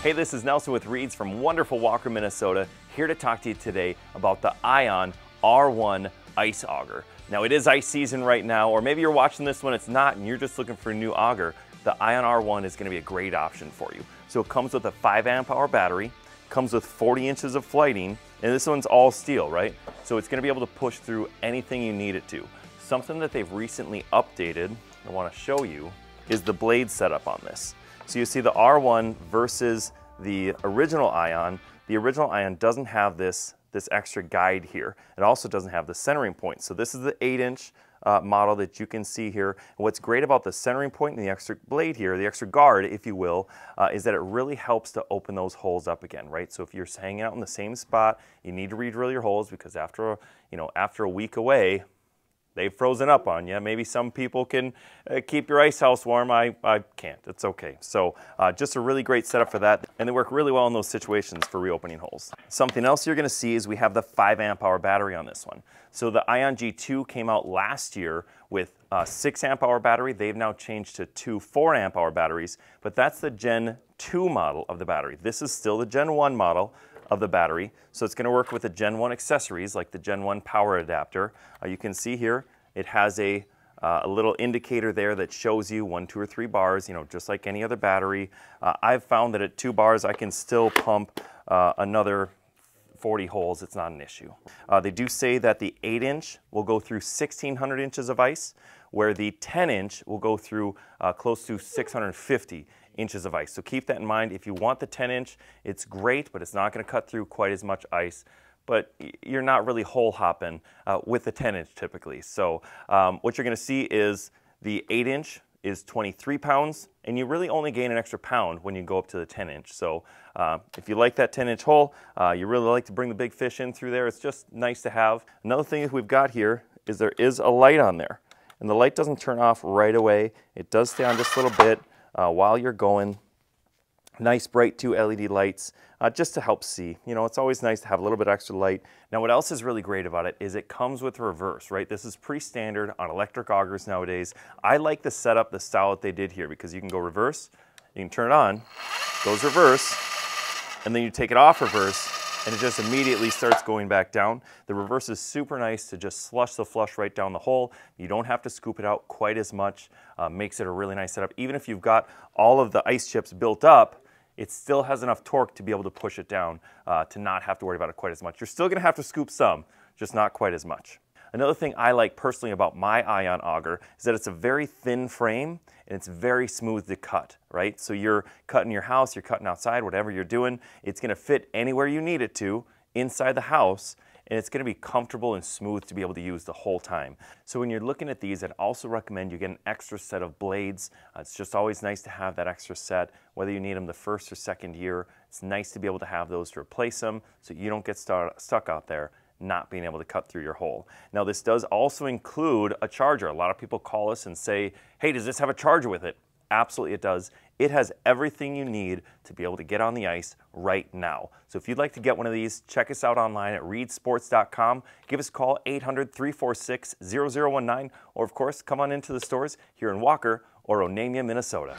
Hey, this is Nelson with Reeds from wonderful Walker, Minnesota, here to talk to you today about the Ion R1 Ice Auger. Now, it is ice season right now, or maybe you're watching this when it's not and you're just looking for a new auger. The Ion R1 is going to be a great option for you. So it comes with a 5 amp hour battery, comes with 40 inches of flighting, and this one's all steel, right? So it's going to be able to push through anything you need it to. Something that they've recently updated, I want to show you, is the blade setup on this. So you see the R1 versus the original Ion. The original Ion doesn't have this extra guide here. It also doesn't have the centering point. So this is the 8-inch model that you can see here. And what's great about the centering point and the extra blade here, the extra guard, if you will, is that it really helps to open those holes up again, right? So if you're hanging out in the same spot, you need to re-drill your holes because after a week away, they've frozen up on you. Maybe some people can keep your ice house warm. I can't. It's okay. So just a really great setup for that. And they work really well in those situations for reopening holes. Something else you're going to see is we have the 5 amp hour battery on this one. So the Ion G2 came out last year with a 6 amp hour battery. They've now changed to 2 4 amp hour batteries, but that's the Gen 2 model of the battery. This is still the Gen 1 model of the battery. So it's going to work with the Gen 1 accessories like the Gen 1 power adapter. You can see here it has a little indicator there that shows you 1, 2, or 3 bars, just like any other battery. I've found that at 2 bars I can still pump another 40 holes. It's not an issue. They do say that the 8-inch will go through 1,600 inches of ice, where the 10-inch will go through close to 650 inches of ice. So keep that in mind. If you want the 10-inch, it's great, but it's not going to cut through quite as much ice. But you're not really hole hopping with the 10-inch typically. So what you're going to see is the 8-inch is 23 pounds, and you really only gain an extra pound when you go up to the 10-inch. So if you like that 10-inch hole, you really like to bring the big fish in through there, it's just nice to have. Another thing that we've got here is there is a light on there. And the light doesn't turn off right away. It does stay on just a little bit while you're going. Nice bright 2 LED lights just to help see. It's always nice to have a little bit extra light. Now what else is really great about it is it comes with reverse, right? This is pretty standard on electric augers nowadays. I like the setup, the style that they did here, because you can go reverse, you can turn it on, goes reverse, and then you take it off reverse, and it just immediately starts going back down. The reverse is super nice to just slush the flush right down the hole. You don't have to scoop it out quite as much. Makes it a really nice setup. Even if you've got all of the ice chips built up, it still has enough torque to be able to push it down to not have to worry about it quite as much. You're still going to have to scoop some, just not quite as much. Another thing I like personally about my Ion auger is that it's a very thin frame and it's very smooth to cut, right? So you're cutting your house, you're cutting outside, whatever you're doing, it's going to fit anywhere you need it to inside the house, and it's going to be comfortable and smooth to be able to use the whole time. So when you're looking at these, I'd also recommend you get an extra set of blades. It's just always nice to have that extra set, whether you need them the first or second year. It's nice to be able to have those to replace them so you don't get stuck out there not being able to cut through your hole. Now this does also include a charger. A lot of people call us and say, hey, does this have a charger with it? Absolutely it does. It has everything you need to be able to get on the ice right now. So if you'd like to get one of these, check us out online at reedsports.com. Give us a call, 800-346-0019, or of course, come on into the stores here in Walker or Onamia, Minnesota.